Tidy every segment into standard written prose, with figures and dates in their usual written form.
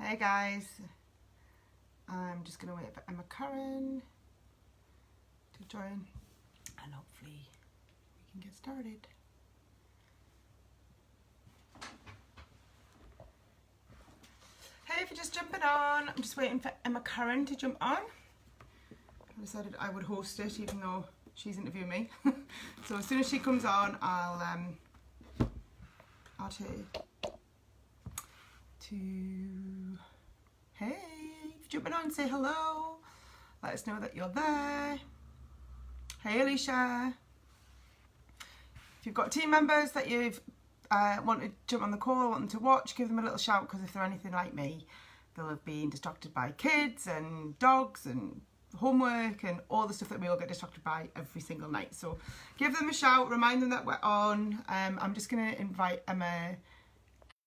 Hey guys, I'm just going to wait for Emma Caren to join and hopefully we can get started. Hey, if you're just jumping on, I'm just waiting for Emma Caren to jump on. I decided I would host it even though she's interviewing me. So as soon as she comes on, I'll take to... Hey, if you're jumping on, say hello. Let us know that you're there. Hey, Alicia. If you've got team members that you've want to jump on the call, want them to watch, give them a little shout, because if they're anything like me, they'll have been distracted by kids and dogs and homework and all the stuff that we all get distracted by every single night. So give them a shout, remind them that we're on. I'm just going to invite Emma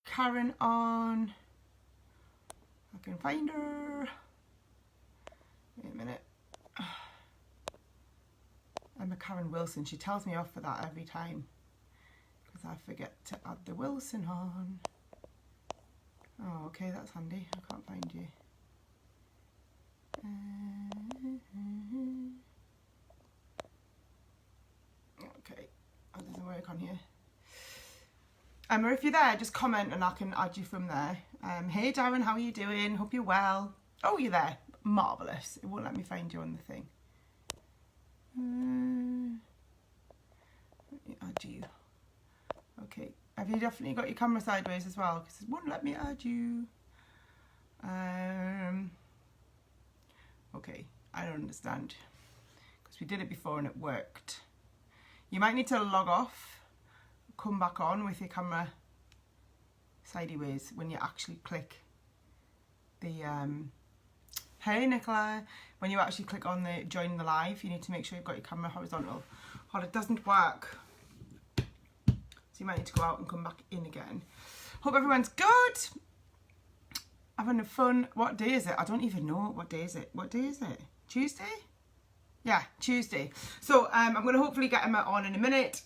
Caren on. I can find her. Wait a minute. Emma Caren Wilson. She tells me off for that every time because I forget to add the Wilson on. Oh, okay, that's handy. I can't find you. Okay, that doesn't work on here. Emma, if you're there, just comment and I can add you from there. Hey Darren, how are you doing? Hope you're well. Oh, you're there. Marvellous. It won't let me find you on the thing. Let me add you. Okay. Have you definitely got your camera sideways as well? Because it won't let me add you. Okay. I don't understand. Because we did it before and it worked. You might need to log off. Come back on with your camera sideways when you actually click the hey Nicola, when you actually click on the join the live, you need to make sure you've got your camera horizontal, or it doesn't work. So you might need to go out and come back in again. Hope everyone's good, having a fun. What day is it? I don't even know. What day is it? Tuesday? Yeah, Tuesday. So I'm going to hopefully get Emma on in a minute.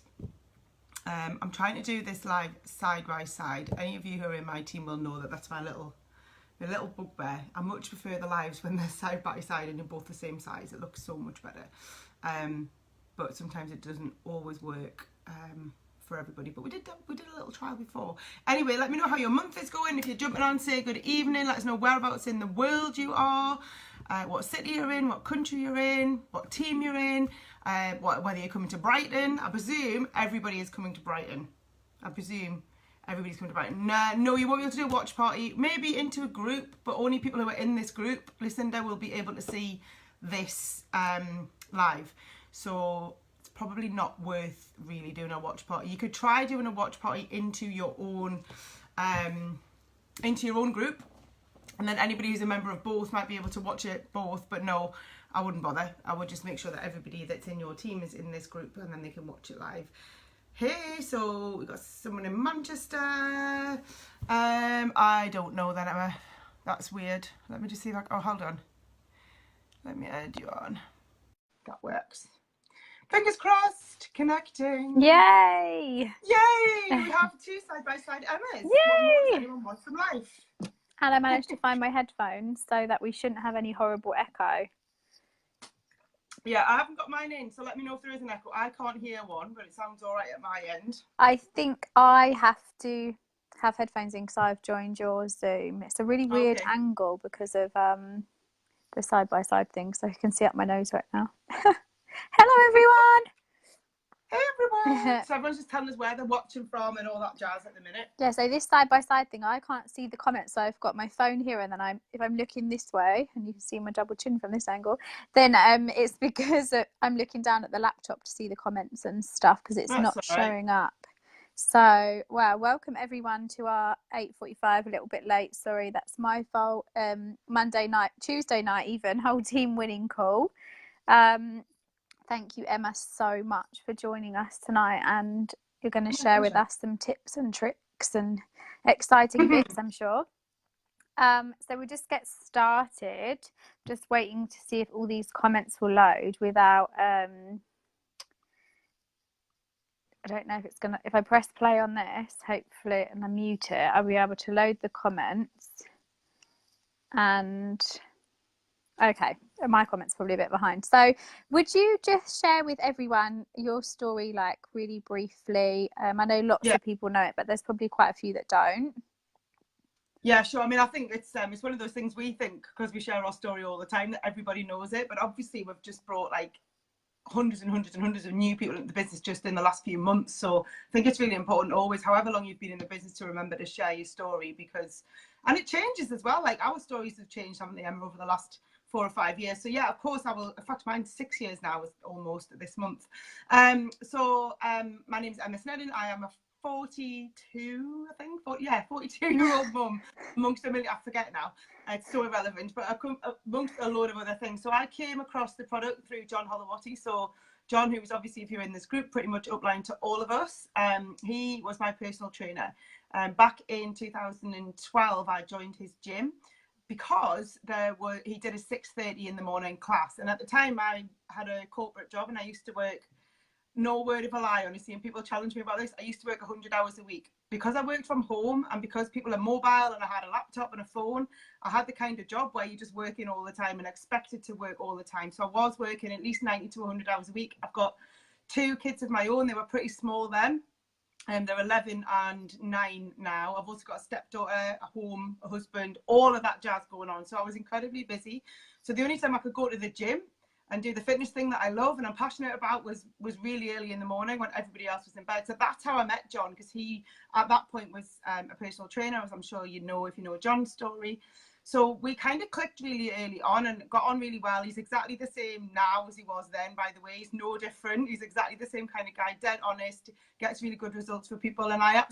I'm trying to do this live side by side. Any of you who are in my team will know that that's my little bugbear. I much prefer the lives when they're side by side and in both the same size. It looks so much better. But sometimes it doesn't always work for everybody. But we did a little trial before. Anyway, let me know how your month is going. If you're jumping on, say good evening. Let us know whereabouts in the world you are, what city you're in, what country you're in, what team you're in. Whether you're coming to Brighton. I presume everybody is coming to Brighton. Everybody's coming to Brighton. No, you won't be able to do a watch party. Maybe into a group, but only people who are in this group, Lucinda, will be able to see this live. So it's probably not worth really doing a watch party. You could try doing a watch party into your own group, and then anybody who's a member of both might be able to watch it both. But no, I wouldn't bother. I would just make sure that everybody that's in your team is in this group and then they can watch it live. Hey, so we got someone in Manchester. I don't know then, Emma. That's weird. Let me just see if I can... Oh, hold on. Let me add you on. That works. Fingers crossed. Connecting. Yay! Yay! We have two side-by-side Emmas. Yay! What more does anyone want from life? And I managed to find my headphones so that we shouldn't have any horrible echo. Yeah, I haven't got mine in, so let me know if there is an echo. I can't hear one, but it sounds all right at my end. I think I have to have headphones in because I've joined your Zoom. It's a really weird angle because of the side-by-side thing, so you can see up my nose right now. Hello, everyone! Hey, everyone! So everyone's just telling us where they're watching from and all that jazz at the minute. Yeah, so this side-by-side thing, I can't see the comments, so I've got my phone here, and then if I'm looking this way, and you can see my double chin from this angle, then it's because I'm looking down at the laptop to see the comments and stuff, because it's not showing up. So, well, welcome everyone to our 8:45, a little bit late, sorry, that's my fault. Monday night, Tuesday night even, whole team winning call. Thank you, Emma, so much for joining us tonight, and you're going to share with us some tips and tricks and exciting bits, I'm sure. So we'll just get started, just waiting to see if all these comments will load without I don't know if it's gonna, if I press play on this, hopefully, and I mute it, I'll be able to load the comments. And okay, my comment's probably a bit behind. So would you just share with everyone your story, like really briefly? I know lots of people know it, but there's probably quite a few that don't. Yeah, sure. I mean, I think it's one of those things we think, because we share our story all the time, that everybody knows it. But obviously, we've just brought like hundreds and hundreds and hundreds of new people into the business just in the last few months. So I think it's really important always, however long you've been in the business, to remember to share your story, because, and it changes as well. Like our stories have changed, haven't they, Emma, over the last 4 or 5 years. So yeah, of course I will. In fact, mine's 6 years now, almost this month. My name is Emma Sneddon. I am a 42, I think, 42-year-old mum amongst a million, I forget now, it's so irrelevant, but amongst a load of other things. So I came across the product through John Holowati. So John, who was obviously, if you're in this group, pretty much upline to all of us, he was my personal trainer. Back in 2012, I joined his gym because he did a 6:30 in the morning class. And at the time I had a corporate job and I used to work, no word of a lie, honestly, and people challenge me about this, I used to work 100 hours a week. Because I worked from home and because people are mobile and I had a laptop and a phone, I had the kind of job where you're just working all the time and expected to work all the time. So I was working at least 90 to 100 hours a week. I've got 2 kids of my own. They were pretty small then. They're 11 and 9 now. I've also got a stepdaughter, a home, a husband, all of that jazz going on. So I was incredibly busy. So the only time I could go to the gym and do the fitness thing that I love and I'm passionate about was really early in the morning when everybody else was in bed. So that's how I met John, because he at that point was a personal trainer, as I'm sure you know if you know John's story. So we kind of clicked really early on and got on really well. He's exactly the same now as he was then, by the way. He's no different. He's exactly the same kind of guy, dead honest, gets really good results for people. And I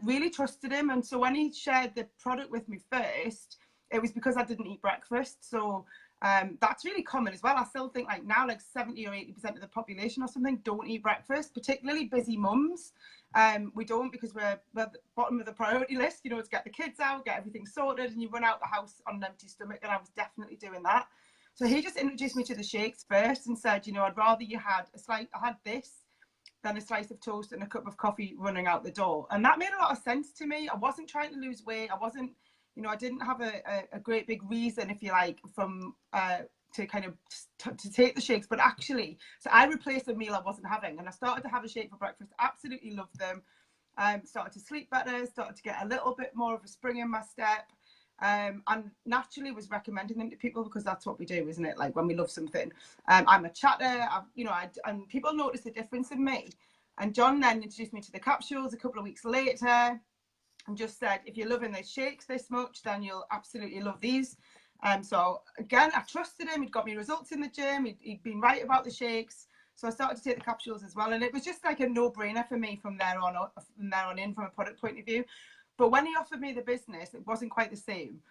really trusted him. And so when he shared the product with me first, it was because I didn't eat breakfast. So that's really common as well. I still think like now, like 70 or 80% of the population or something don't eat breakfast, particularly busy mums. We don't, because we're the bottom of the priority list, you know, to get the kids out, get everything sorted, and you run out the house on an empty stomach, and I was definitely doing that. So he just introduced me to the shakes first and said, you know, I'd rather you had I had this than a slice of toast and a cup of coffee running out the door. And that made a lot of sense to me. I wasn't trying to lose weight. I wasn't, you know, I didn't have a great big reason, if you like, to kind of to take the shakes, but actually, so I replaced a meal I wasn't having, and I started to have a shake for breakfast. Absolutely loved them. Started to sleep better, started to get a little bit more of a spring in my step, and naturally was recommending them to people, because that's what we do, isn't it? Like when we love something. I'm a chatter, and people notice the difference in me. And John then introduced me to the capsules a couple of weeks later and just said, if you're loving the shakes this much, then you'll absolutely love these. So again, I trusted him. He'd got me results in the gym. He'd been right about the shakes. So I started to take the capsules as well. And it was just like a no-brainer for me from there on in, from a product point of view. But when he offered me the business, it wasn't quite the same.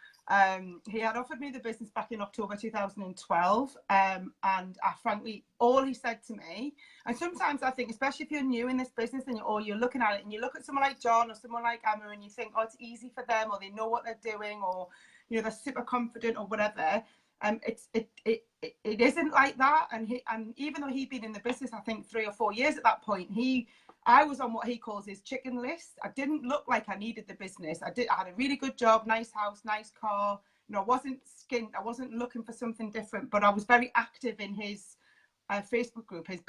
He had offered me the business back in October 2012. And frankly, all he said to me, and sometimes I think, especially if you're new in this business and you're looking at it and you look at someone like John or someone like Emma and you think, oh, it's easy for them, or they know what they're doing, or, you know, they're super confident or whatever. It isn't like that. And even though he'd been in the business, I think 3 or 4 years at that point, I was on what he calls his chicken list. I didn't look like I needed the business. I had a really good job, nice house, nice car. You know, I wasn't skint. I wasn't looking for something different, but I was very active in his Facebook group, his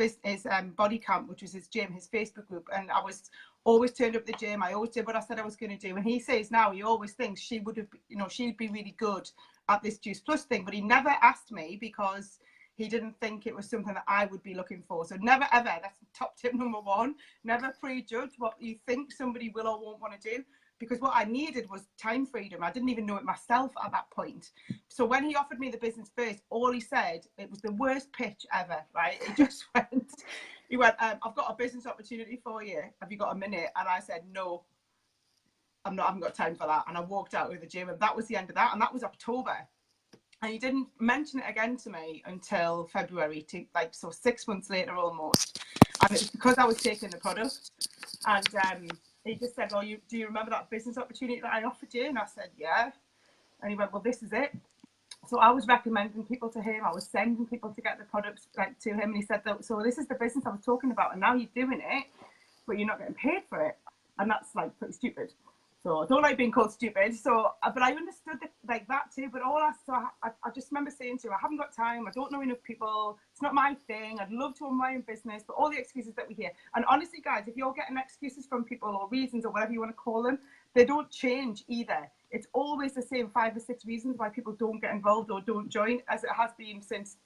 body camp, which was his gym, his Facebook group. And I was always turned up at the gym. I always did what I said I was going to do. And he says now he always thinks she'd be really good at this Juice Plus thing, but he never asked me because he didn't think it was something that I would be looking for. So never ever, that's top tip number 1, never prejudge what you think somebody will or won't want to do, because what I needed was time freedom. I didn't even know it myself at that point. So when he offered me the business first, all he said, it was the worst pitch ever, right? He just he went, I've got a business opportunity for you. Have you got a minute? And I said, no, I haven't got time for that. And I walked out of the gym, and that was the end of that. And that was October. And he didn't mention it again to me until February, 6 months later almost. And it was because I was taking the product. And he just said, do you remember that business opportunity that I offered you? And I said, yeah. And he went, well, this is it. So I was recommending people to him. I was sending people to get the products to him. And he said, so this is the business I was talking about. And now you're doing it, but you're not getting paid for it. And that's like pretty stupid. So I don't like being called stupid. So, but I understood like that too. But I just remember saying to her, I haven't got time. I don't know enough people. It's not my thing. I'd love to own my own business. But all the excuses that we hear. And honestly, guys, if you're getting excuses from people or reasons or whatever you want to call them, they don't change either. It's always the same 5 or 6 reasons why people don't get involved or don't join, as it has been since,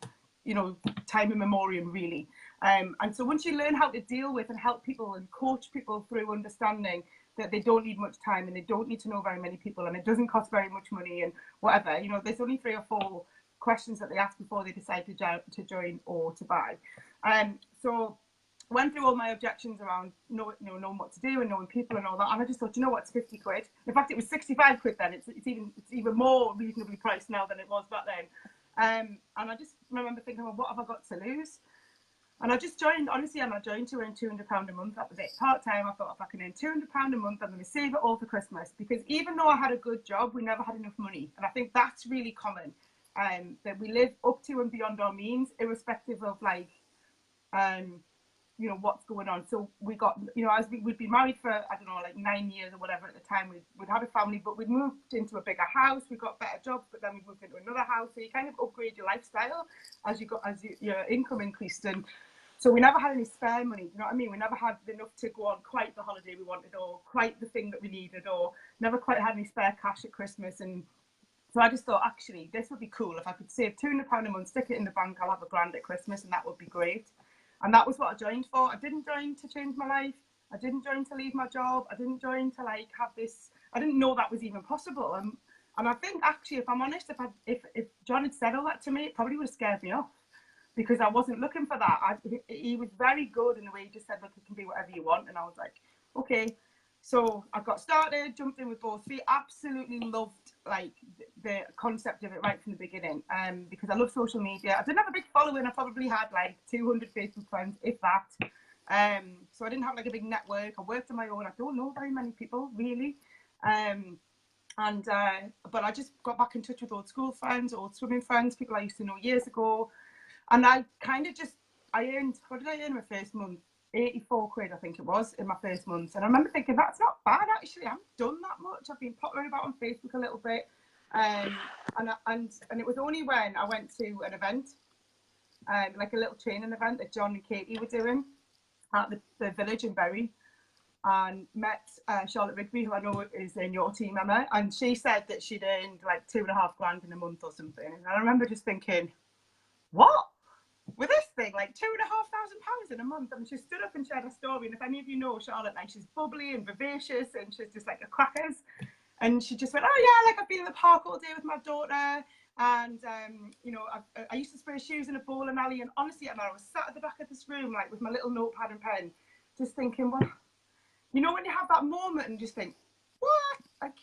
you know, time immemorial, really. And so once you learn how to deal with and help people and coach people through understanding that they don't need much time and they don't need to know very many people and it doesn't cost very much money and whatever, you know, there's only 3 or 4 questions that they ask before they decide to join or to buy. So went through all my objections around knowing what to do and knowing people and all that, and I just thought, you know what, it's 50 quid. In fact, it was 65 quid then. It's even more reasonably priced now than it was back then. And I just remember thinking, well, what have I got to lose? And I just joined, honestly, and I joined to earn £200 a month. That was it, part-time. I thought, if I can earn £200 a month, I'm going to save it all for Christmas. Because even though I had a good job, we never had enough money. And I think that's really common, that we live up to and beyond our means, irrespective of, like, you know, what's going on. So we got, you know, as we'd been married for, I don't know, like 9 years or whatever at the time. We'd had a family, but we'd moved into a bigger house. We got better jobs, but then we moved into another house. So you kind of upgrade your lifestyle as your income increased. And so we never had any spare money. You know what I mean? We never had enough to go on quite the holiday we wanted, or quite the thing that we needed, or never quite had any spare cash at Christmas. And so I just thought, actually, this would be cool. If I could save £200 a month, stick it in the bank, I'll have £1,000 at Christmas, and that would be great. And that was what I joined for. I didn't join to change my life. I didn't join to leave my job. I didn't join to, like, have this. I didn't know that was even possible. And I think, actually, if I'm honest, if John had said all that to me, it probably would have scared me off, because I wasn't looking for that. He was very good in the way he just said, look, you can be whatever you want. And I was like, okay. So I got started, jumped in with both feet, absolutely loved, like, the concept of it right from the beginning, because I love social media. I didn't have a big following. I probably had like 200 Facebook friends, if that. So I didn't have like a big network. I worked on my own. I don't know very many people, really. But I just got back in touch with old school friends, old swimming friends, people I used to know years ago. And I kind of just, I earned, what did I earn my first month? 84 quid, I think it was, in my first month. And I remember thinking, that's not bad, actually. I haven't done that much. I've been pottering about on Facebook a little bit. And it was only when I went to an event, like a little training event that John and Katie were doing at the village in Bury, and met Charlotte Rigby, who I know is in your team, Emma. And she said that she'd earned like £2,500 in a month or something. And I remember just thinking, what? With this thing, like £2,500 in a month. And she stood up and shared a story. And if any of you know Charlotte, like, she's bubbly and vivacious and she's just like a crackers. And she just went, oh yeah, like, I've been in the park all day with my daughter, and you know, I used to spray shoes in a bowling alley. And honestly, Emma, I was sat at the back of this room, like, with my little notepad and pen, just thinking, well, you know, when you have that moment and just think, what? Like,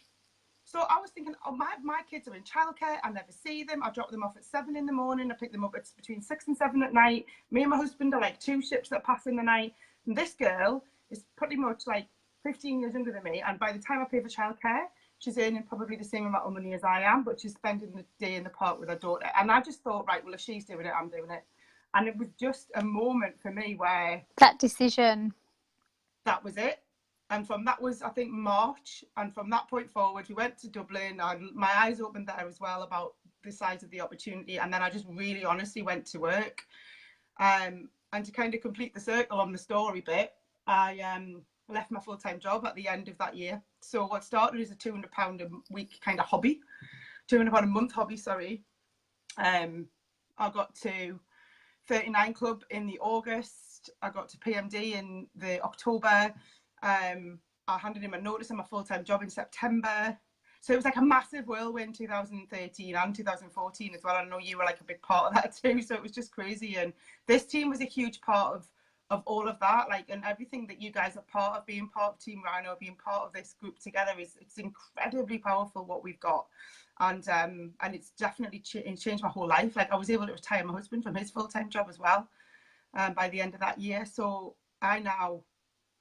so I was thinking, oh, my kids are in childcare. I never see them. I drop them off at 7 in the morning. I pick them up at between 6 and 7 at night. Me and my husband are like 2 ships that pass in the night. And this girl is pretty much like 15 years younger than me. And by the time I pay for childcare, she's earning probably the same amount of money as I am, but she's spending the day in the park with her daughter. And I just thought, right, well, if she's doing it, I'm doing it. And it was just a moment for me where that decision, that was it. And from that was, I think, March. And from that point forward, we went to Dublin, and my eyes opened there as well about the size of the opportunity. And then I just really honestly went to work. And to kind of complete the circle on the story bit, I left my full-time job at the end of that year. So what started as a £200 a week kind of hobby, £200 a month hobby, sorry. I got to 39 Club in the August. I got to PMD in the October. I handed in my notice on my full-time job in September. So it was like a massive whirlwind, 2013 and 2014 as well. I know you were like a big part of that too. So it was just crazy. And this team was a huge part of all of that. Like, and everything that you guys are part of, being part of Team Rhino, being part of this group together, it's incredibly powerful what we've got. And it's definitely changed my whole life. Like, I was able to retire my husband from his full-time job as well by the end of that year. So I now,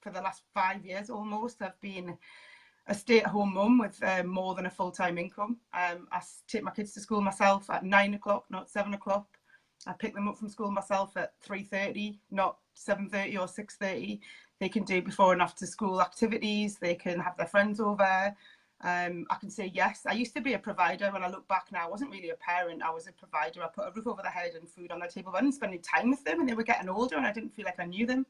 for the last 5 years almost, I've been a stay-at-home mum with more than a full-time income. I take my kids to school myself at 9 o'clock, not 7 o'clock. I pick them up from school myself at 3:30, not 7:30 or 6:30. They can do before and after school activities. They can have their friends over. I can say yes. I used to be a provider. When I look back now, I wasn't really a parent. I was a provider. I put a roof over their head and food on their table. But I didn't spend any time with them, and they were getting older, and I didn't feel like I knew them.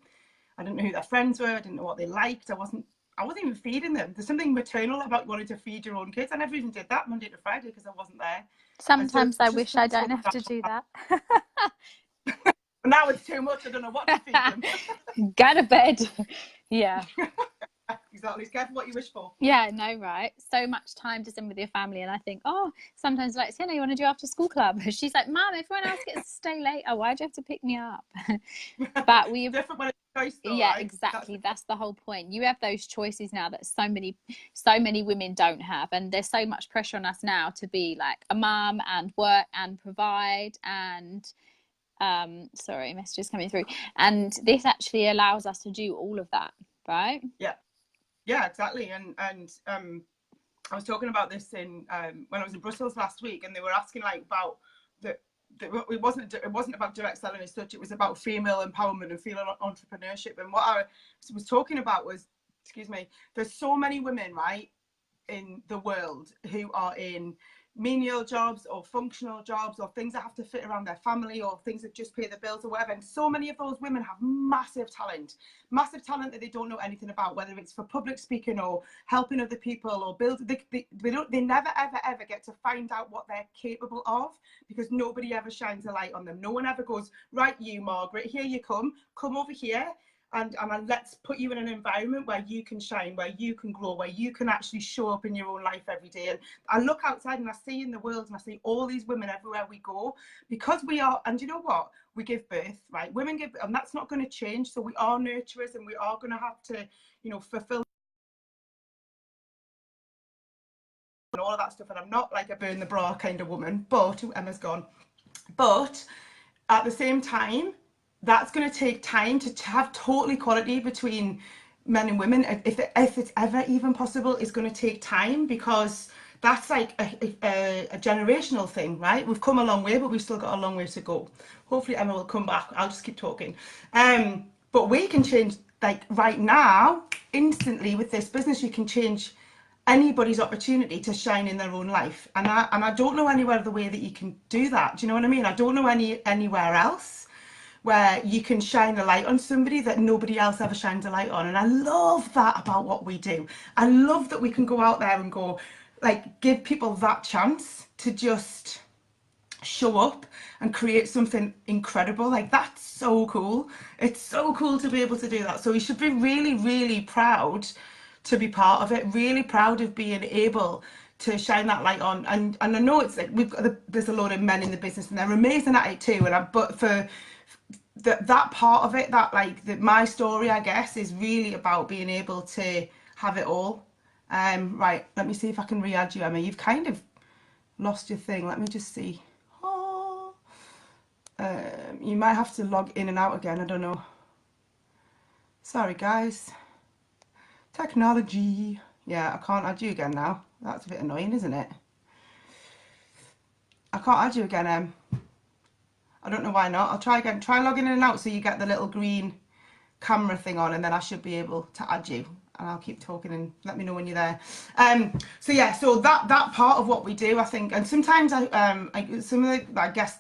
I didn't know who their friends were. I didn't know what they liked. I wasn't even feeding them. There's something maternal about wanting to feed your own kids. I never even did that Monday to Friday because I wasn't there. Sometimes I wish I don't have to do that. Now it's too much. I don't know what to feed them. Go to bed. Yeah. Exactly. It's careful what you wish for. Yeah, no, right. So much time to spend with your family, and I think, oh, sometimes like, Sienna, you want to do after school club? She's like, Mum, everyone else gets to stay later. Why do you have to pick me up? But we've different when it's choice, though, yeah, right? exactly. That's the whole point. You have those choices now that so many women don't have, and there's so much pressure on us now to be like a mum and work and provide and sorry, messages coming through, and this actually allows us to do all of that, right? Yeah, exactly. And I was talking about this in when I was in Brussels last week, and they were asking like about it wasn't about direct selling as such. It was about female empowerment and female entrepreneurship. And what I was talking about was, excuse me, there's so many women, right, in the world who are in menial jobs or functional jobs or things that have to fit around their family or things that just pay the bills or whatever. And so many of those women have massive talent that they don't know anything about, whether it's for public speaking or helping other people or they never ever get to find out what they're capable of, because nobody ever shines a light on them. No one ever goes, right, you Margaret, here you come over here, and let's put you in an environment where you can shine, where you can grow, where you can actually show up in your own life every day. And I look outside and I see in the world and I see all these women everywhere we go, because we are, and you know what, we give birth, right? Women give, and that's not going to change. So we are nurturers, and we are going to have to, you know, fulfill and all of that stuff. And I'm not like a burn the bra kind of woman, but Emma's gone. But at the same time, that's going to take time to have total equality between men and women. If it's ever even possible, it's going to take time, because that's like a generational thing, right? We've come a long way, but we've still got a long way to go. Hopefully Emma will come back. I'll just keep talking. But we can change, like right now, instantly with this business. You can change anybody's opportunity to shine in their own life, and I don't know anywhere the way that you can do that. Do you know what I mean? I don't know anywhere else where you can shine a light on somebody that nobody else ever shines a light on. And I love that about what we do. I love that we can go out there and go, like, give people that chance to just show up and create something incredible. Like, that's so cool. It's so cool to be able to do that. So we should be really, really proud to be part of it, really proud of being able to shine that light on. And I know it's like there's a lot of men in the business and they're amazing at it too, but for that part of it, that like my story, I guess, is really about being able to have it all. Right, let me see if I can re-add you, Emma. You've kind of lost your thing. Let me just see. Oh, you might have to log in and out again. I don't know. Sorry, guys. Technology. Yeah, I can't add you again now. That's a bit annoying, isn't it? I can't add you again, Em. I don't know why not. I'll try again. Try logging in and out so you get the little green camera thing on, and then I should be able to add you. And I'll keep talking and let me know when you're there. So yeah, so that part of what we do, I think, and sometimes I guess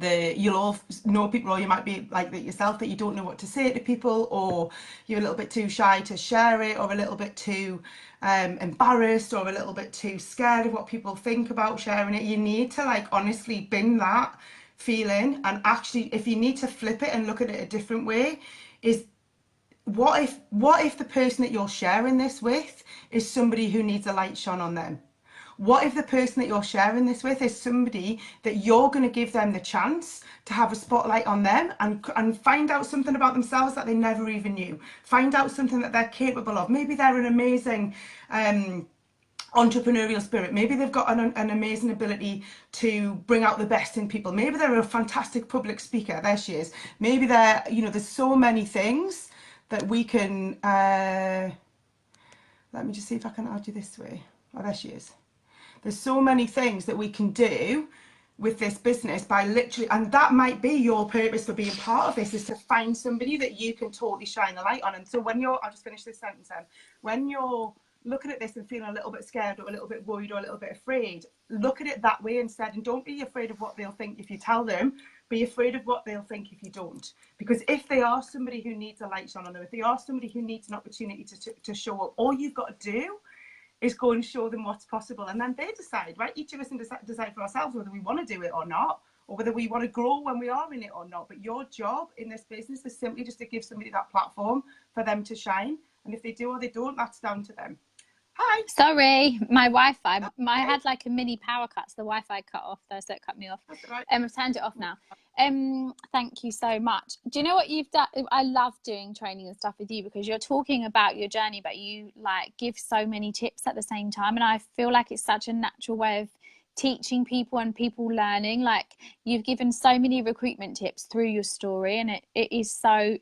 you'll all know people, or you might be like that yourself, that you don't know what to say to people, or you're a little bit too shy to share it, or a little bit too embarrassed, or a little bit too scared of what people think about sharing it. You need to like honestly bin that feeling, and actually, if you need to flip it and look at it a different way, is what if the person that you're sharing this with is somebody who needs a light shone on them? What if the person that you're sharing this with is somebody that you're going to give them the chance to have a spotlight on them and find out something about themselves that they never even knew? Find out something that they're capable of. Maybe they're an amazing entrepreneurial spirit. Maybe they've got an amazing ability to bring out the best in people. Maybe they're a fantastic public speaker. There she is. Maybe they're, there's so many things that we can, let me just see if I can add you this way. Oh, there she is. There's so many things that we can do with this business by literally, and that might be your purpose for being part of this, is to find somebody that you can totally shine a light on. And so when you're, I'll just finish this sentence then, when you're looking at this and feeling a little bit scared or a little bit worried or a little bit afraid, look at it that way instead, and don't be afraid of what they'll think if you tell them. Be afraid of what they'll think if you don't. Because if they are somebody who needs a light shone on them, if they are somebody who needs an opportunity to show up, all you've got to do is go and show them what's possible, and then they decide, right? Each of us can decide for ourselves whether we want to do it or not, or whether we want to grow when we are in it or not. But your job in this business is simply just to give somebody that platform for them to shine, and if they do or they don't, that's down to them. Hi. Sorry, my Wi-Fi. I had like a mini power cut, so the Wi-Fi cut off though, so it cut me off. That's right. I've turned it off now. Thank you so much. Do you know what you've done? I love doing training and stuff with you, because you're talking about your journey, but you like give so many tips at the same time, and I feel like it's such a natural way of teaching people and people learning. Like, you've given so many recruitment tips through your story, and it is so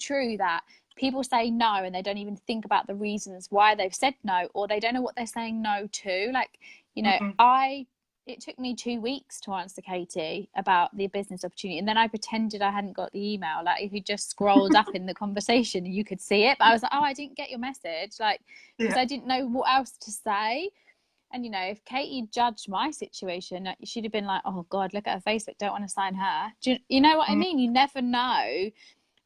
true that people say no and they don't even think about the reasons why they've said no, or they don't know what they're saying no to. Like, you know, it took me 2 weeks to answer Katie about the business opportunity, and then I pretended I hadn't got the email. Like, if you just scrolled up in the conversation, you could see it, but I was like, oh, I didn't get your message, like, because I didn't know what else to say. And, you know, if Katie judged my situation, she'd have been like, oh God, look at her Facebook, don't want to sign her. Do you know what I mean? You never know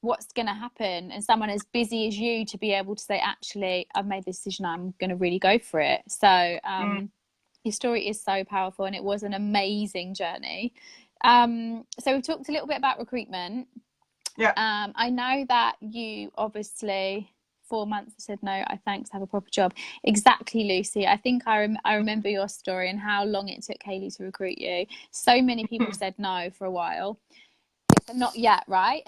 what's going to happen, and someone as busy as you to be able to say, actually, I've made this decision, I'm going to really go for it. So your story is so powerful, and it was an amazing journey. So we've talked a little bit about recruitment. I know that you obviously 4 months said no, I thanks, have a proper job. Exactly, Lucy. I think I remember your story and how long it took Kaylee to recruit you. So many people said no for a while. Not yet, right?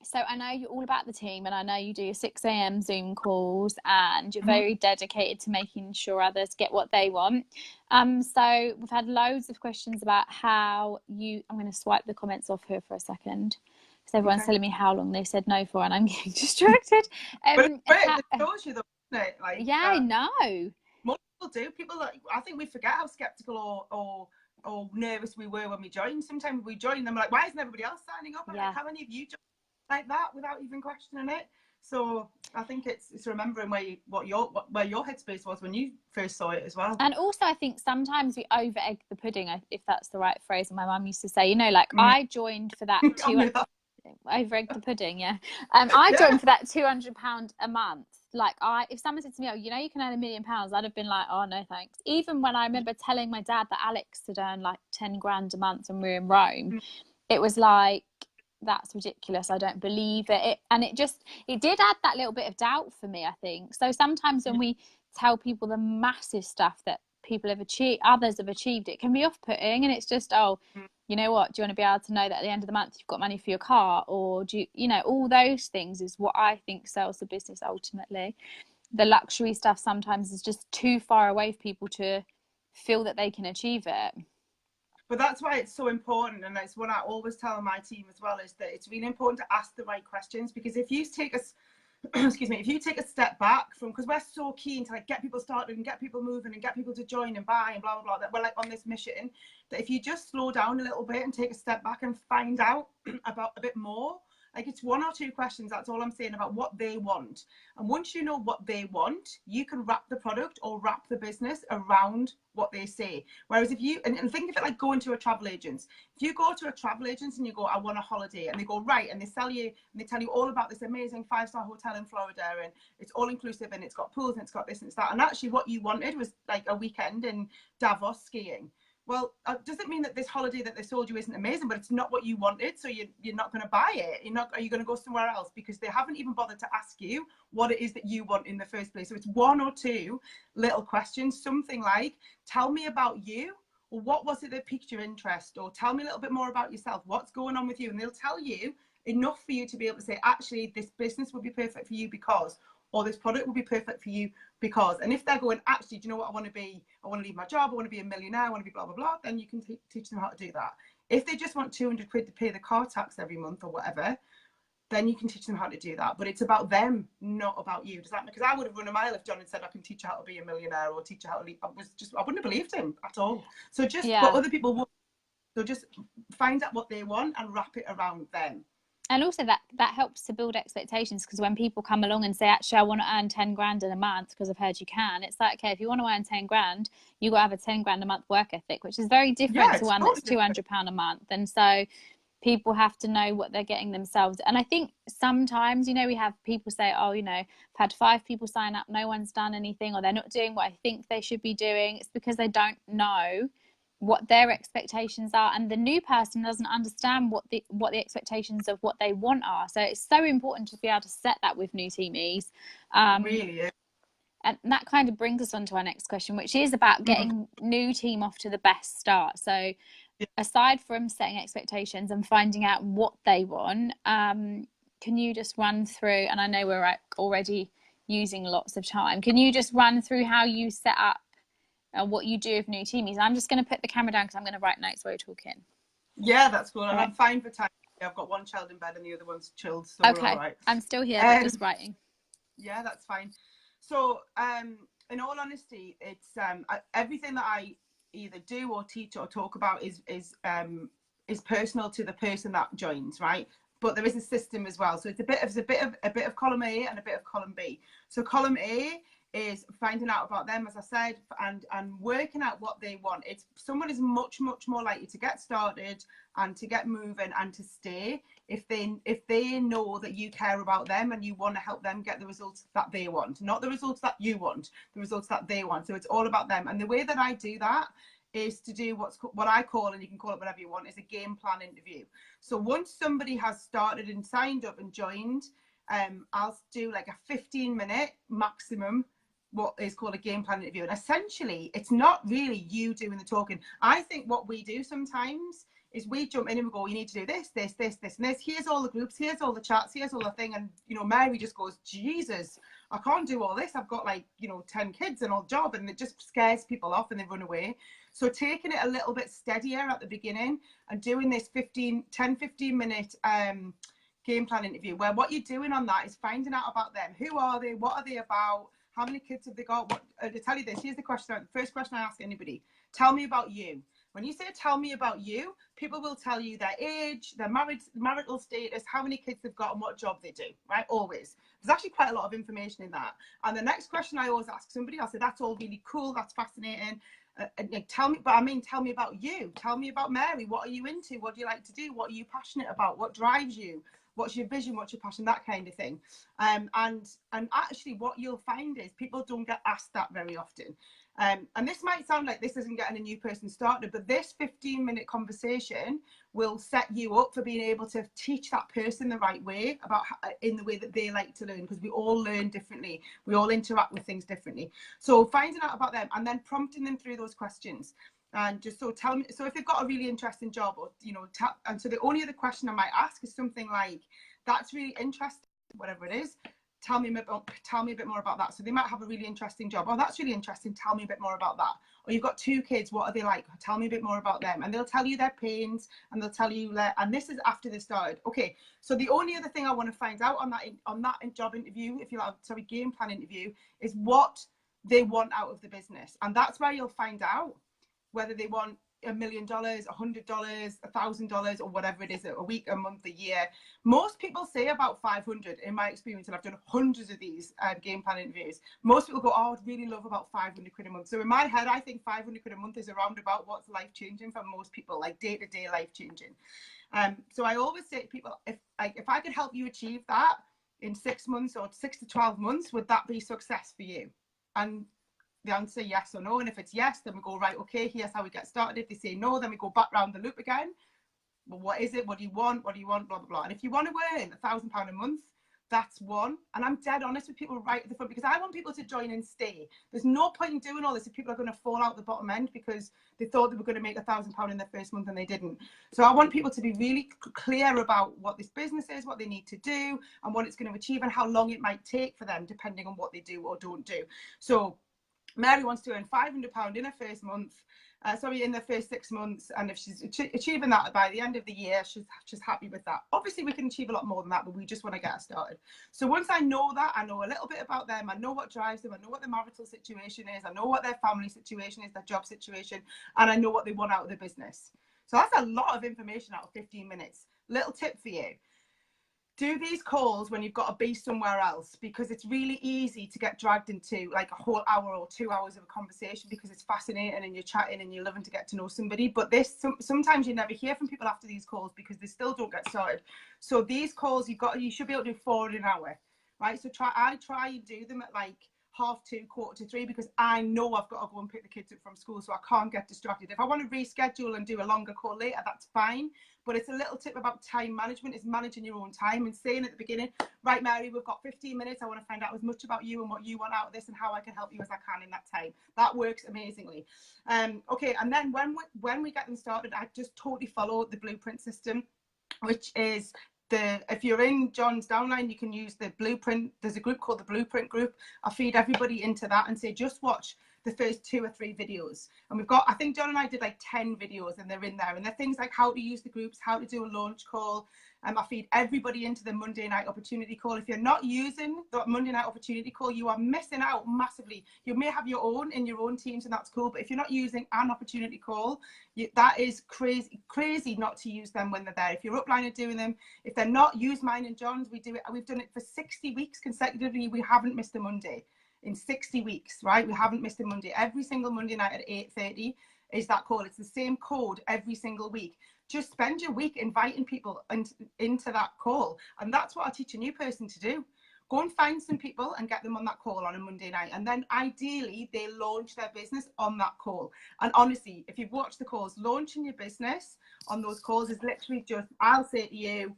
So I know you're all about the team, and I know you do your 6 a.m. Zoom calls, and you're very dedicated to making sure others get what they want. So we've had loads of questions about how you, I'm going to swipe the comments off here for a second, because everyone's telling me how long they said no for, and I'm getting distracted. But it shows you though, isn't it? Like, yeah, I know. Most people do. People, like, I think we forget how skeptical or nervous we were when we joined. Sometimes we join them like, why isn't everybody else signing up? Like, how many of you joined like that without even questioning it? So I think it's remembering where your headspace was when you first saw it as well. And also, I think sometimes we over egg the pudding, if that's the right phrase. My mum used to say, you know, like I joined for that over egg the pudding, I joined for that £200 a month. Like, if someone said to me, oh, you know, you can earn £1 million, I'd have been like, oh no thanks. Even when I remember telling my dad that Alex had earned like 10 grand a month when we were in Rome, it was like, that's ridiculous, I don't believe it. And it did add that little bit of doubt for me, I think. So sometimes when we tell people the massive stuff that people have achieved, others have achieved, it can be off-putting, and it's just, oh, you know what, do you want to be able to know that at the end of the month you've got money for your car? Or do you know, all those things is what I think sells the business ultimately. The luxury stuff sometimes is just too far away for people to feel that they can achieve it. But that's why it's so important, and it's what I always tell my team as well, is that it's really important to ask the right questions. Because if you take a if you take a step back from, because we're so keen to like get people started and get people moving and get people to join and buy and blah blah blah, that we're like on this mission, that if you just slow down a little bit and take a step back and find out about a bit more, like, it's 1 or 2 questions, that's all I'm saying, about what they want. And once you know what they want, you can wrap the product or wrap the business around what they say. Whereas if you, and think of it like going to a travel agent. If you go to a travel agent and you go, I want a holiday, and they go, right, and they sell you, and they tell you all about this amazing 5-star hotel in Florida, and it's all inclusive, and it's got pools, and it's got this and it's that, and actually what you wanted was like a weekend in Davos skiing. Well, does it mean that this holiday that they sold you isn't amazing, but it's not what you wanted, so you're not going to buy it? Are you going to go somewhere else? Because they haven't even bothered to ask you what it is that you want in the first place. So it's 1 or 2 little questions, something like, tell me about you, or what was it that piqued your interest, or tell me a little bit more about yourself, what's going on with you? And they'll tell you enough for you to be able to say, actually, this business would be perfect for you because, or this product will be perfect for you because. And if they're going, actually, do you know what, I want to leave my job, I want to be a millionaire, I want to be blah blah blah, then you can teach them how to do that. If they just want 200 quid to pay the car tax every month or whatever, then you can teach them how to do that. But it's about them, not about you. Does that? Because I would have run a mile if John had said, I can teach you how to be a millionaire or teach you how to lead. I wouldn't have believed him at all. So but other people would. So just find out what they want and wrap it around them. And also that helps to build expectations, because when people come along and say, actually, I want to earn 10 grand in a month because I've heard you can, it's like, okay, if you want to earn 10 grand, you got to have a 10 grand a month work ethic, which is very different to one that's £200 a month. And so people have to know what they're getting themselves. And I think sometimes, you know, we have people say, oh, you know, I've had 5 people sign up, no one's done anything, or they're not doing what I think they should be doing. It's because they don't know what their expectations are, and the new person doesn't understand what the expectations of what they want are. So it's so important to be able to set that with new teamees. Really is. And that kind of brings us on to our next question, which is about getting new team off to the best start. So aside from setting expectations and finding out what they want, can you just run through, and I know we're already using lots of time, can you just run through how you set up what you do with new teamies? I'm just going to put the camera down because I'm going to write notes while you're talking. Yeah, that's cool. And I'm fine for time. I've got one child in bed and the other one's chilled, so okay, we're all right. I'm still here, but just writing. Yeah, that's fine. So in all honesty, it's everything that I either do or teach or talk about is personal to the person that joins, right? But there is a system as well. So it's a bit of column A and a bit of column B. So column A is finding out about them, as I said, and working out what they want. It's someone is much more likely to get started and to get moving and to stay if they know that you care about them and you want to help them get the results that they want, not the results that you want, the results that they want. So it's all about them. And the way that I do that is to do what I call, and you can call it whatever you want, is a game plan interview. So once somebody has started and signed up and joined, I'll do like a 15-minute maximum, what is called a game plan interview. And essentially, it's not really you doing the talking. I think what we do sometimes is we jump in and we go, you need to do this, this, this, this, and this. Here's all the groups, here's all the chats, here's all the thing. And, you know, Mary just goes, Jesus, I can't do all this. I've got 10 kids and all job, and it just scares people off and they run away. So taking it a little bit steadier at the beginning and doing this 10-15-minute game plan interview, where what you're doing on that is finding out about them. Who are they? What are they about? How many kids have they got? To tell you this, here's the question. The first question I ask anybody: tell me about you. When you say tell me about you, people will tell you their age, their marital status, how many kids they've got, and what job they do, right? Always. There's actually quite a lot of information in that. And the next question I always ask somebody, I'll say, that's all really cool, that's fascinating. Tell me about you. Tell me about Mary. What are you into? What do you like to do? What are you passionate about? What drives you? What's your vision? What's your passion? That kind of thing. And actually what you'll find is people don't get asked that very often. And this might sound like this isn't getting a new person started, but this 15-minute conversation will set you up for being able to teach that person the right way, in the way that they like to learn, because we all learn differently. We all interact with things differently. So finding out about them and then prompting them through those questions. And just tell me, so if they've got a really interesting job, or, you know, and so the only other question I might ask is something like, that's really interesting, whatever it is. Tell me a bit more about that. So they might have a really interesting job. Oh, that's really interesting. Tell me a bit more about that. Or you've got 2 kids. What are they like? Tell me a bit more about them. And they'll tell you their pains, and they'll tell you, and this is after they started. Okay. So the only other thing I want to find out on that job interview, game plan interview, is what they want out of the business. And that's where you'll find out whether they want $1 million, $100, $1,000, or whatever it is, a week, a month, a year. Most people say about 500 in my experience, and I've done hundreds of these game plan interviews. Most people go, oh, I'd really love about 500 quid a month. So in my head, I think 500 quid a month is around about what's life changing for most people, like day-to-day life changing. So I always say to people, if I could help you achieve that in 6 months or 6 to 12 months, would that be success for you? And the answer yes or no. And if it's yes, then we go, right, okay, here's how we get started. If they say no, then we go back round the loop again. Well, what is it? What do you want? What do you want? Blah, blah, blah. And if you want to earn £1,000 a month, that's one. And I'm dead honest with people right at the front, because I want people to join and stay. There's no point in doing all this if people are going to fall out the bottom end because they thought they were going to make £1,000 in their first month and they didn't. So I want people to be really clear about what this business is, what they need to do, and what it's going to achieve, and how long it might take for them, depending on what they do or don't do. So Mary wants to earn £500 in her first month. sorry, in the first 6 months, and if she's achieving that by the end of the year, she's happy with that. Obviously we can achieve a lot more than that, but we just want to get her started. So once I know that, I know a little bit about them, I know what drives them, I know what their marital situation is, I know what their family situation is, their job situation, and I know what they want out of the business. So that's a lot of information out of 15 minutes. Little tip for you: do these calls when you've got to be somewhere else, because it's really easy to get dragged into like a whole hour or 2 hours of a conversation because it's fascinating and you're chatting and you're loving to get to know somebody. But sometimes you never hear from people after these calls because they still don't get started. So these calls, you should be able to do 4 in an hour, right? So I try and do them at like 2:30, 2:45, because I know I've got to go and pick the kids up from school, so I can't get distracted. If I want to reschedule and do a longer call later, that's fine. But it's a little tip about time management, is managing your own time and saying at the beginning, right, Mary, we've got 15 minutes. I want to find out as much about you and what you want out of this and how I can help you as I can in that time. That works amazingly. Okay, and then when we get them started, I just totally follow the blueprint system, which is if you're in John's downline, you can use the blueprint. There's a group called the Blueprint Group. I feed everybody into that and say, just watch the first 2 or 3 videos. And we've got, I think John and I did like 10 videos, and they're in there. And they're things like how to use the groups, how to do a launch call. I feed everybody into the Monday night opportunity call. If you're not using the Monday night opportunity call, you are missing out massively. You may have your own in your own teams, and that's cool. But if you're not using an opportunity call, that is crazy not to use them when they're there. If your upline are doing them, if they're not, use mine and John's. We've done it for 60 weeks consecutively. We haven't missed a Monday in 60 weeks, right? We haven't missed a Monday. Every single Monday night at 8:30 is that call. It's the same code every single week. Just spend your week inviting people into that call. And that's what I teach a new person to do. Go and find some people and get them on that call on a Monday night. And then ideally they launch their business on that call. And honestly, if you've watched the calls, launching your business on those calls is literally just, I'll say to you,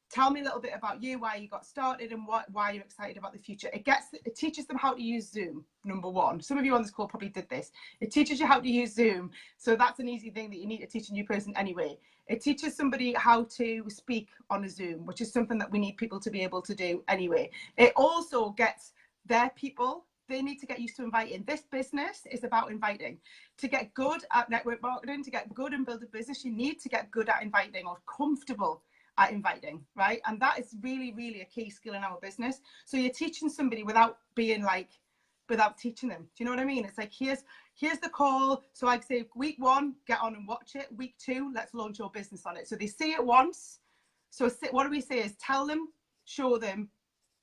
tell me a little bit about you, why you got started, and why you're excited about the future. It teaches them how to use Zoom, number one. Some of you on this call probably did this. It teaches you how to use Zoom. So that's an easy thing that you need to teach a new person anyway. It teaches somebody how to speak on a Zoom, which is something that we need people to be able to do anyway. It also gets their people, they need to get used to inviting. This business is about inviting. To get good at network marketing, to get good and build a business, you need to get good at inviting, or comfortable at inviting, right? And that is really, really a key skill in our business. So you're teaching somebody without teaching them. Do you know what I mean? It's like, here's the call. So I say, week 1, get on and watch it. Week 2, let's launch your business on it. So they see it once. So what do we say is tell them, show them,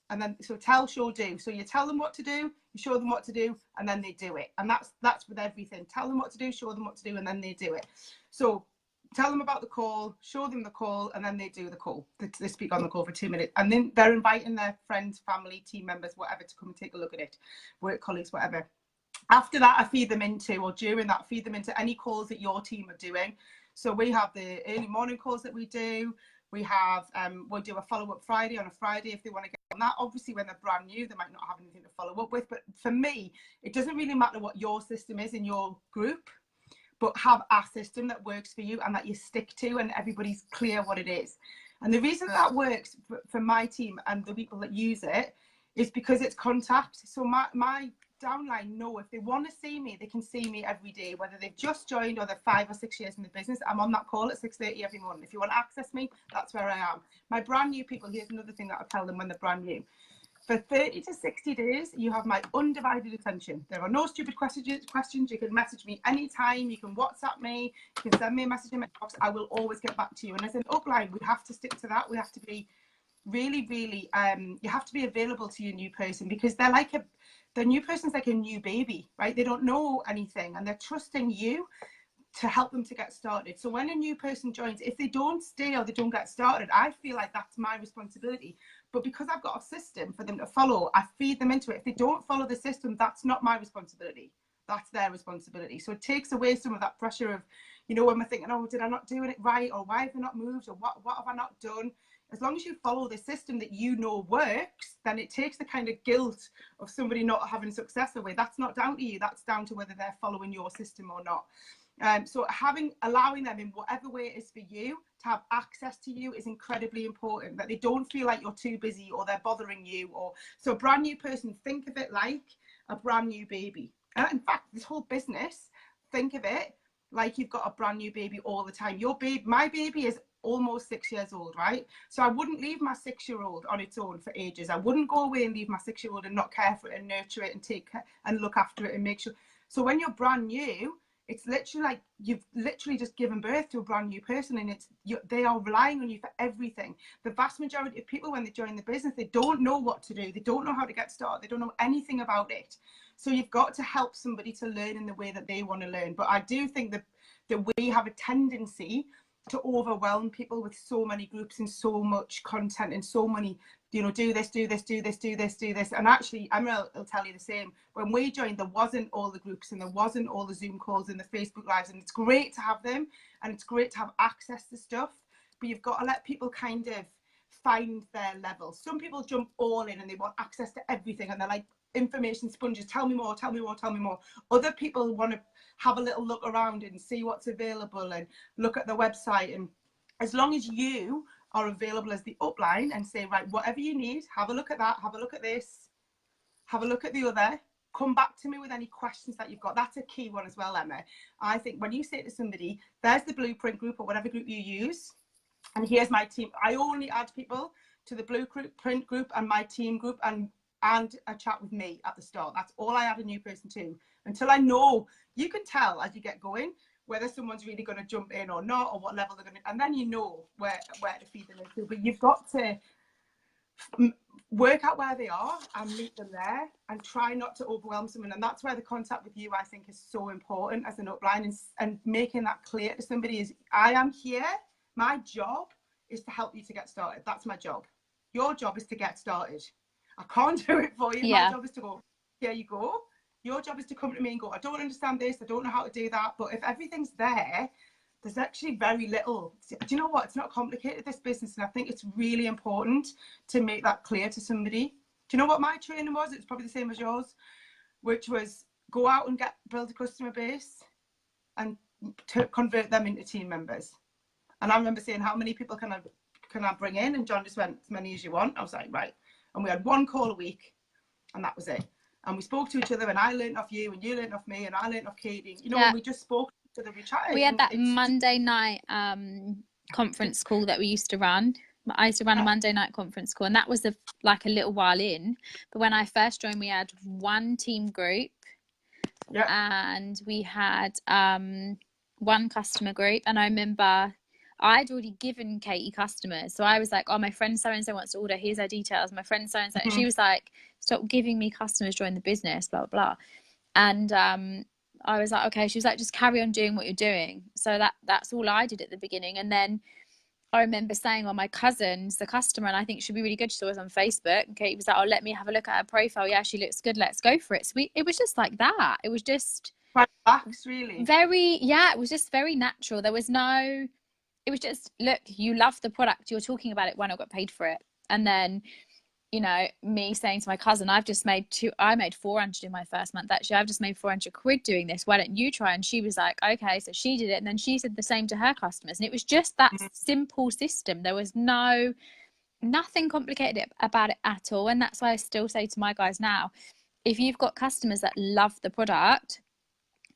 and then, so tell, show, do. So you tell them what to do, you show them what to do, and then they do it. And that's with everything. Tell them what to do, show them what to do, and then they do it. So tell them about the call, show them the call, and then they do the call. They speak on the call for 2 minutes. And then they're inviting their friends, family, team members, whatever, to come and take a look at it, work colleagues, whatever. After that, I feed them into, or during that, feed them into any calls that your team are doing. So we have the early morning calls that we do. We have, we'll do a follow-up Friday on a Friday if they want to get on that. Obviously, when they're brand new, they might not have anything to follow up with. But for me, it doesn't really matter what your system is in your group, but have a system that works for you and that you stick to, and everybody's clear what it is. And the reason that works for my team and the people that use it is because it's contact. So my downline know if they want to see me, they can see me every day, whether they've just joined or they're 5 or 6 years in the business. I'm on that call at 6:30 every morning. If you want to access me, that's where I am. My brand new people, here's another thing that I tell them when they're brand new. For 30 to 60 days, you have my undivided attention. There are no stupid questions. You can message me anytime. You can WhatsApp me. You can send me a message in my box. I will always get back to you. And as an upline, we have to stick to that. We have to be really, really, you have to be available to your new person, because the new person's like a new baby, right? They don't know anything and they're trusting you to help them to get started. So when a new person joins, if they don't stay or they don't get started, I feel like that's my responsibility. But because I've got a system for them to follow, I feed them into it. If they don't follow the system, that's not my responsibility. That's their responsibility. So it takes away some of that pressure of, you know, when we're thinking, oh, did I not doing it right? Or why have I not moved? Or what have I not done? As long as you follow the system that you know works, then it takes the kind of guilt of somebody not having success away. That's not down to you. That's down to whether they're following your system or not. So allowing them in whatever way it is for you to have access to you is incredibly important, that they don't feel like you're too busy or they're bothering you. So a brand new person, think of it like a brand new baby. In fact, this whole business, think of it like you've got a brand new baby all the time. My baby is almost 6 years old, right? So I wouldn't leave my 6-year-old on its own for ages. I wouldn't go away and leave my 6-year-old and not care for it and nurture it and take care and look after it and make sure. So when you're brand new, it's literally like you've literally just given birth to a brand new person, and they are relying on you for everything. The vast majority of people, when they join the business, they don't know what to do. They don't know how to get started. They don't know anything about it. So you've got to help somebody to learn in the way that they want to learn. But I do think that we have a tendency to overwhelm people with so many groups and so much content and so many, you know, do this, do this, do this, do this, do this. And actually, Emma will tell you the same. When we joined, there wasn't all the groups and there wasn't all the Zoom calls and the Facebook Lives. And it's great to have them and it's great to have access to stuff. But you've got to let people kind of find their level. Some people jump all in and they want access to everything. And they're like information sponges. Tell me more, tell me more, tell me more. Other people want to have a little look around and see what's available and look at the website. And as long as you are available as the upline and say, right, whatever you need, have a look at that, have a look at this, have a look at the other, come back to me with any questions that you've got. That's a key one as well, Emma. I think when you say to somebody, there's the blueprint group or whatever group you use, and here's my team. I only add people to the blueprint group and my team group and a chat with me at the start. That's all I add a new person to, until I know. You can tell as you get going whether someone's really going to jump in or not, or what level they're going to, and then you know where to feed them into. But you've got to work out where they are and meet them there and try not to overwhelm someone. And that's where the contact with you, I think, is so important as an upline, and making that clear to somebody is, I am here. My job is to help you to get started. That's my job. Your job is to get started. I can't do it for you. Yeah. My job is to go, here you go. Your job is to come to me and go, I don't understand this. I don't know how to do that. But if everything's there, there's actually very little. Do you know what? It's not complicated, this business. And I think it's really important to make that clear to somebody. Do you know what my training was? It's probably the same as yours, which was go out and build a customer base and to convert them into team members. And I remember saying, how many people can I bring in? And John just went, as many as you want. I was like, right. And we had one call a week, and that was it. And we spoke to each other, and I learned off you, and you learned off me, and I learned off Katie. You know, yeah. We just spoke to each other, we chatted. We had that Monday night conference call that we used to run. I used to run a Monday night conference call, and that was like a little while in. But when I first joined, we had one team group, and we had one customer group. And I remember I'd already given Katie customers. So I was like, oh, my friend so-and-so wants to order. Here's her details. My friend so-and-so. Mm-hmm. She was like, stop giving me customers, join the business, blah, blah, blah. And I was like, okay. She was like, just carry on doing what you're doing. So that's all I did at the beginning. And then I remember saying, oh, my cousin's the customer, and I think she'd be really good. She saw us on Facebook. And Katie was like, oh, let me have a look at her profile. Yeah, she looks good. Let's go for it. So it was just like that. It was just really it was just very natural. There was no... It was just, look, you love the product, you're talking about it, why not get paid for it? And then, you know, me saying to my cousin, I made 400 in my first month. Actually, I've just made 400 quid doing this. Why don't you try? And she was like, okay. So she did it. And then she said the same to her customers. And it was just that simple system. There was nothing complicated about it at all. And that's why I still say to my guys now, if you've got customers that love the product,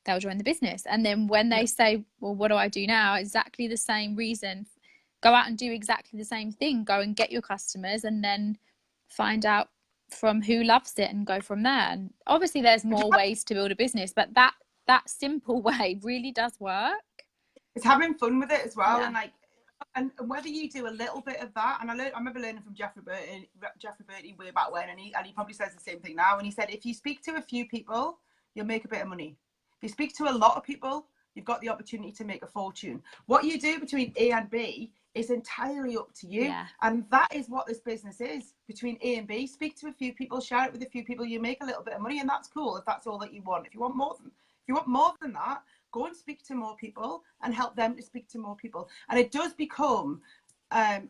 they'll join the business. And then when they say, well, what do I do now? Exactly the same reason. Go out and do exactly the same thing. Go and get your customers and then find out from who loves it and go from there. And obviously there's more ways to build a business, but that simple way really does work. It's having fun with it as well. Yeah. And whether you do a little bit of that, and I remember learning from Jeffrey Burton way back when, and he probably says the same thing now. And he said, if you speak to a few people, you'll make a bit of money. If you speak to a lot of people, you've got the opportunity to make a fortune. What you do between A and B is entirely up to you. Yeah. And that is what this business is, between A and B. Speak to a few people, share it with a few people, you make a little bit of money, and that's cool if that's all that you want. If you want more than that, go and speak to more people and help them to speak to more people. And it does become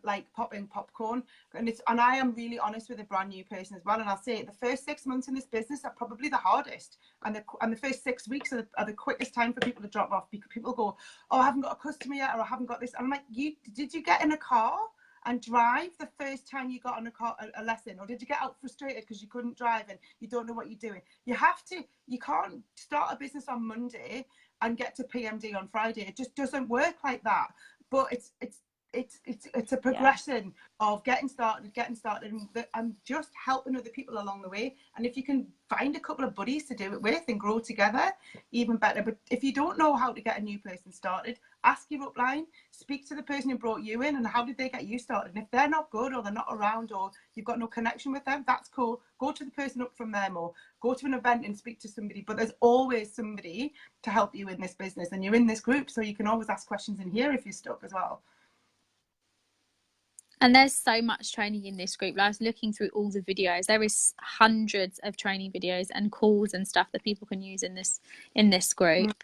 like popping popcorn. And I am really honest with a brand new person as well. And I'll say the first 6 months in this business are probably the hardest. And the first 6 weeks are the quickest time for people to drop off, because people go, oh, I haven't got a customer yet, or I haven't got this. And I'm like, did you get in a car and drive the first time you got on a lesson? Or did you get out frustrated because you couldn't drive and you don't know what you're doing? You can't start a business on Monday and get to PMD on Friday. It just doesn't work like that. But it's a progression of getting started and just helping other people along the way. And if you can find a couple of buddies to do it with and grow together, even better. But if you don't know how to get a new person started, ask your upline, speak to the person who brought you in and how did they get you started. And if they're not good or they're not around or you've got no connection with them, that's cool. Go to the person up from them or go to an event and speak to somebody. But there's always somebody to help you in this business, and you're in this group, so you can always ask questions in here if you're stuck as well. And there's so much training in this group. I was looking through all the videos. There is hundreds of training videos and calls and stuff that people can use in this group.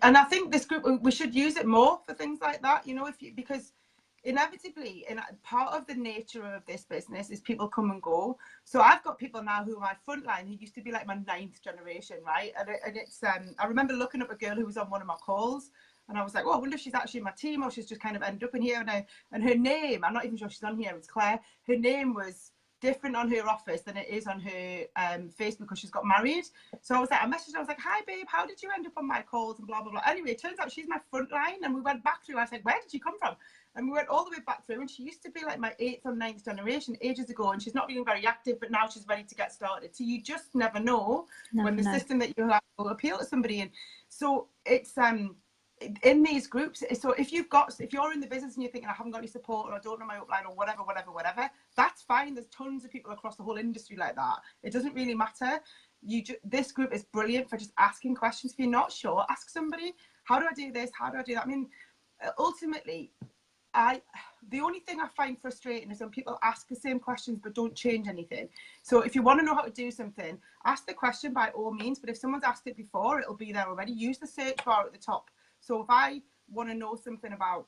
And I think this group, we should use it more for things like that, you know, because inevitably, part of the nature of this business is people come and go. So I've got people now who are my frontline, who used to be like my 9th generation, right? And it's I remember looking up a girl who was on one of my calls, and I was like, oh, I wonder if she's actually in my team or she's just kind of ended up in here. And her name, I'm not even sure she's on here, it's Claire. Her name was different on her office than it is on her Facebook because she's got married. So I was like, I messaged her, I was like, hi babe, how did you end up on my calls and blah, blah, blah. Anyway, it turns out she's my front line, and we went back through. I said, where did you come from? And we went all the way back through, and she used to be like my 8th or 9th generation ages ago, and she's not being very active, but now she's ready to get started. So you just never know when the system that you have will appeal to somebody. And so it's in these groups, so if you're in the business and you're thinking I haven't got any support or I don't know my upline or whatever, that's fine. There's tons of people across the whole industry like that. It doesn't really matter. This group is brilliant for just asking questions. If you're not sure, ask somebody, how do I do this, how do I do that? I mean, ultimately, the only thing I find frustrating is when people ask the same questions but don't change anything. So if you want to know how to do something, ask the question by all means, but if someone's asked it before, it'll be there already. Use the search bar at the top. So if I want to know something about,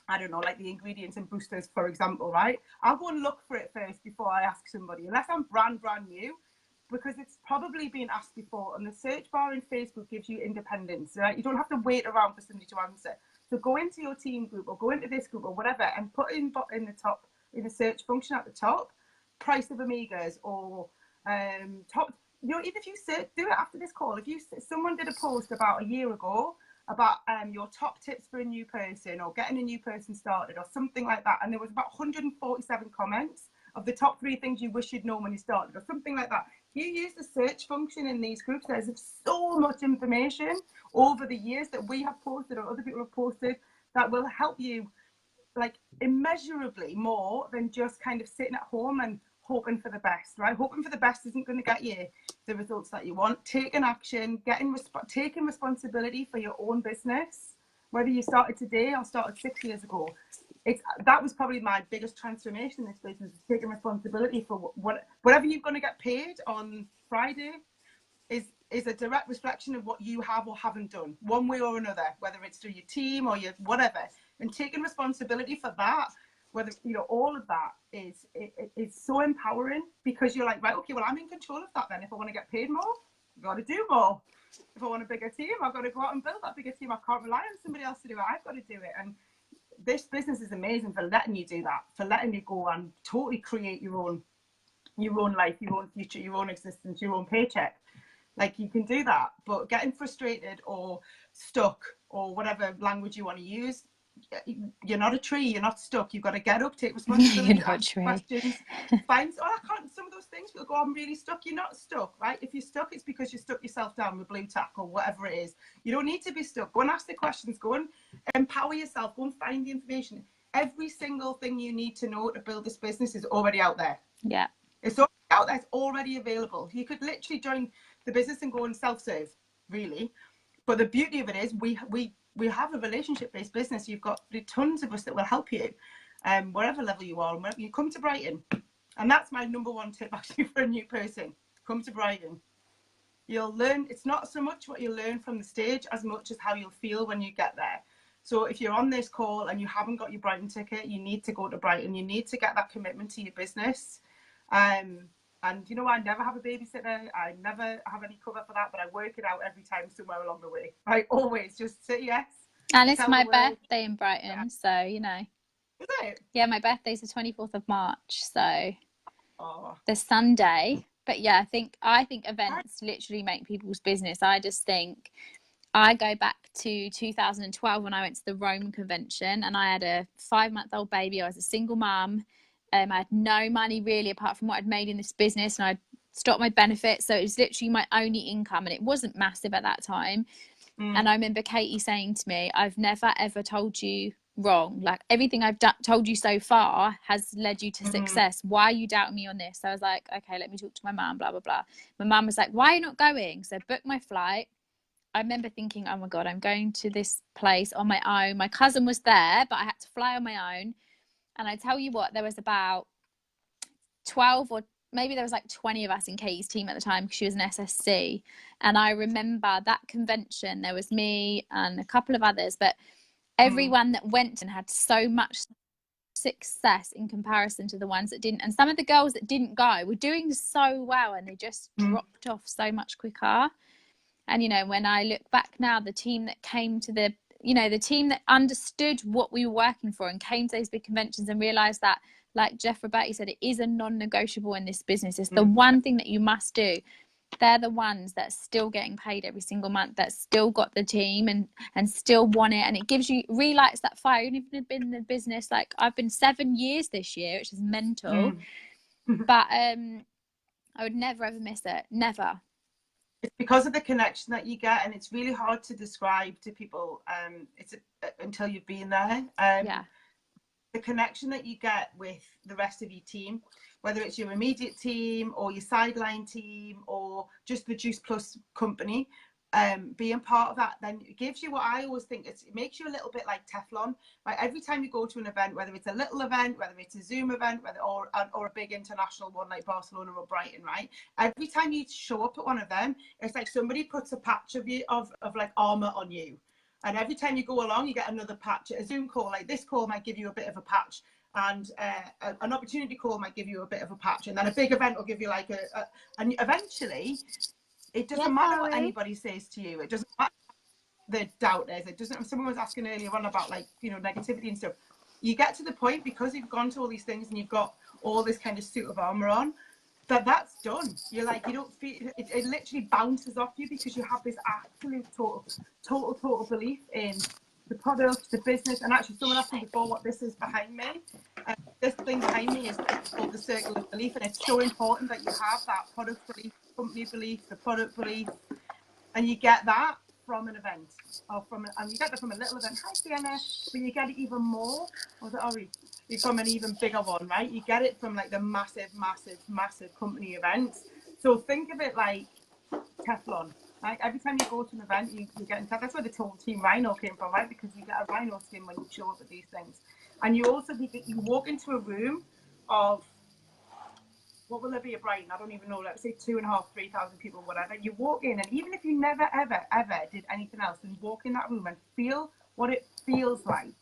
I don't know, like the ingredients in boosters, for example, right? I'll go and look for it first before I ask somebody, unless I'm brand new, because it's probably been asked before. And the search bar in Facebook gives you independence, right? You don't have to wait around for somebody to answer. So go into your team group or go into this group or whatever and put in the top, in the search function at the top, price of Omegas or top, you know, even if you do it after this call, if someone did a post about a year ago about your top tips for a new person or getting a new person started or something like that, and there was about 147 comments of the top 3 things you wish you'd known when you started or something like that. You use the search function in these groups. There's so much information over the years that we have posted or other people have posted that will help you like immeasurably more than just kind of sitting at home and hoping for the best, right? Hoping for the best isn't going to get you the results that you want. Taking action, taking responsibility for your own business, whether you started today or started 6 years ago. That was probably my biggest transformation in this business, is taking responsibility for whatever you're going to get paid on Friday is a direct reflection of what you have or haven't done, one way or another, whether it's through your team or your whatever. And taking responsibility for that, whether, you know, all of that is so empowering, because you're like, right, okay, well, I'm in control of that then. If I want to get paid more, I've got to do more. If I want a bigger team, I've got to go out and build that bigger team. I can't rely on somebody else to do it. I've got to do it. And this business is amazing for letting you do that, for letting you go and totally create your own life, your own future, your own existence, your own paycheck. Like, you can do that. But getting frustrated or stuck or whatever language you want to use, you're not a tree, you're not stuck. You've got to get up, take responsibility, ask questions, find some of those things. People go, I'm really stuck. You're not stuck, right? If you're stuck, it's because you stuck yourself down with blue tack or whatever it is. You don't need to be stuck. Go and ask the questions, go and empower yourself, go and find the information. Every single thing you need to know to build this business is already out there. Yeah, it's already out there, it's already available. You could literally join the business and go and self-serve, really. But the beauty of it is we have a relationship-based business. You've got tons of us that will help you, wherever level you are. And you come to Brighton, and that's my number 1 tip actually for a new person. Come to Brighton. You'll learn. It's not so much what you learn from the stage as much as how you'll feel when you get there. So if you're on this call and you haven't got your Brighton ticket, you need to go to Brighton. You need to get that commitment to your business. And, you know, I never have a babysitter. I never have any cover for that, but I work it out every time somewhere along the way. I always just say yes. And it's my birthday in Brighton, so, you know. Is it? Yeah, my birthday's the 24th of March, so Oh. the Sunday. But yeah, I think events literally make people's business. I just think I go back to 2012 when I went to the Rome convention, and I had a 5-month-old baby. I was a single mum. I had no money really apart from what I'd made in this business, and I'd stopped my benefits. So it was literally my only income, and it wasn't massive at that time. And I remember Katie saying to me, I've never ever told you wrong. Like, everything I've told you so far has led you to success. Why are you doubting me on this? So I was like, okay, let me talk to my mum, blah blah blah. My mum was like, why are you not going? So I booked my flight. I remember thinking, oh my God, I'm going to this place on my own. My cousin was there, but I had to fly on my own. And I tell you what, there was about 12 or maybe there was like 20 of us in Katie's team at the time, because she was an SSC. And I remember that convention, there was me and a couple of others, but everyone that went and had so much success in comparison to the ones that didn't. And some of the girls that didn't go were doing so well, and they just dropped off so much quicker. And, you know, when I look back now, the team that came to the, you know, the team that understood what we were working for and came to those big conventions and realised that, like Jeff Roberti said, it is a non-negotiable in this business. It's the one thing that you must do. They're the ones that are still getting paid every single month, that still got the team and still want it. And it gives you, relights that fire. Even if you've been in the business, like I've been 7 years this year, which is mental. But I would never ever miss it. Never. It's because of the connection that you get, and it's really hard to describe to people. It's until you've been there. Yeah. The connection that you get with the rest of your team, whether it's your immediate team or your sideline team or just the Juice Plus company, being part of that, then it gives you what I always think, it makes you a little bit like Teflon. Like every time you go to an event, whether it's a little event, whether it's a Zoom event, or a big international one like Barcelona or Brighton, right? Every time you show up at one of them, it's like somebody puts a patch of you of like armor on you. And every time you go along, you get another patch. A Zoom call like this call might give you a bit of a patch, and an opportunity call might give you a bit of a patch, and then a big event will give you like and eventually, it doesn't matter what anybody says to you. It doesn't matter the doubters. It doesn't. Someone was asking earlier on about, like, you know, negativity and stuff. You get to the point, because you've gone to all these things and you've got all this kind of suit of armor on, that's done. You're like, you don't feel it literally bounces off you, because you have this absolute total belief in the product, the business. And actually, someone asked me before what this is behind me. This thing behind me is called the circle of belief, and it's so important that you have that product belief, company belief, the product belief, and you get that from an event, or and you get that from a little event. Hi, Sienna. But you get it even more. Was it Ori? From an even bigger one, right? You get it from like the massive company events. So think of it like Teflon. Like every time you go to an event, you get in touch. That's where the total Team Rhino came from, right? Because you get a rhino skin when you show up at these things. And you also, you walk into a room of, what will there be at Brighton? I don't even know, let's say 2,500, 3,000 people, whatever. You walk in, and even if you never, ever did anything else, and walk in that room and feel what it feels like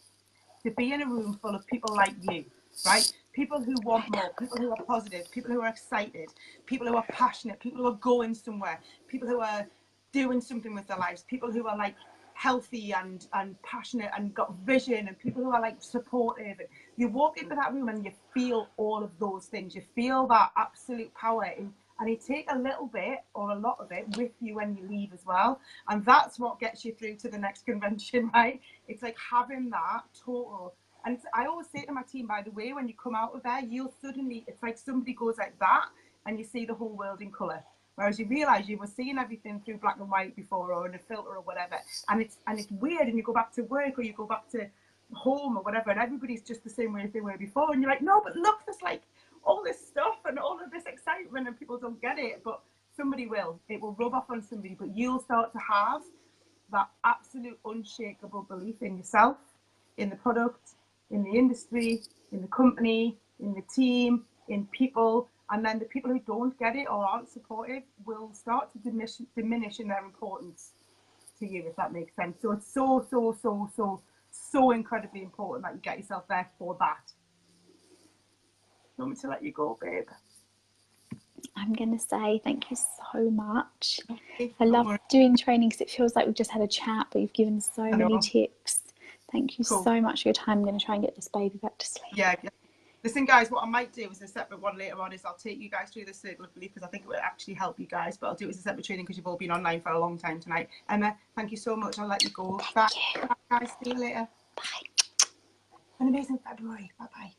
to be in a room full of people like you, right? People who want more, people who are positive, people who are excited, people who are passionate, people who are going somewhere, people who are doing something with their lives, people who are like healthy and passionate and got vision, and people who are like supportive. You walk into that room and you feel all of those things. You feel that absolute power in, and you take a little bit or a lot of it with you when you leave as well. And that's what gets you through to the next convention, right? It's like having that total. And I always say to my team, by the way, when you come out of there, you'll suddenly, it's like somebody goes like that and you see the whole world in colour. Whereas you realise you were seeing everything through black and white before, or in a filter or whatever. And it's weird, and you go back to work or you go back to home or whatever, and everybody's just the same way as they were before. And you're like, no, but look, there's like all this stuff and all of this excitement, and people don't get it. But somebody will. It will rub off on somebody, but you'll start to have that absolute unshakable belief in yourself, in the product, in the industry, in the company, in the team, in people. And then the people who don't get it or aren't supportive will start to diminish in their importance to you, if that makes sense. So it's so incredibly important that you get yourself there for that. You want me to let you go, babe? I'm going to say thank you so much. I love doing training because it feels like we've just had a chat, but you've given so many tips Thank you Cool. so much for your time. I'm going to try and get this baby back to sleep. Yeah. Listen, guys, what I might do is a separate one later on is I'll take you guys through the circle of belief because I think it will actually help you guys, but I'll do it as a separate training because you've all been online for a long time tonight. Emma, thank you so much. I'll let you go. Thank you. Bye, guys. See you later. Bye. An amazing February. Bye-bye.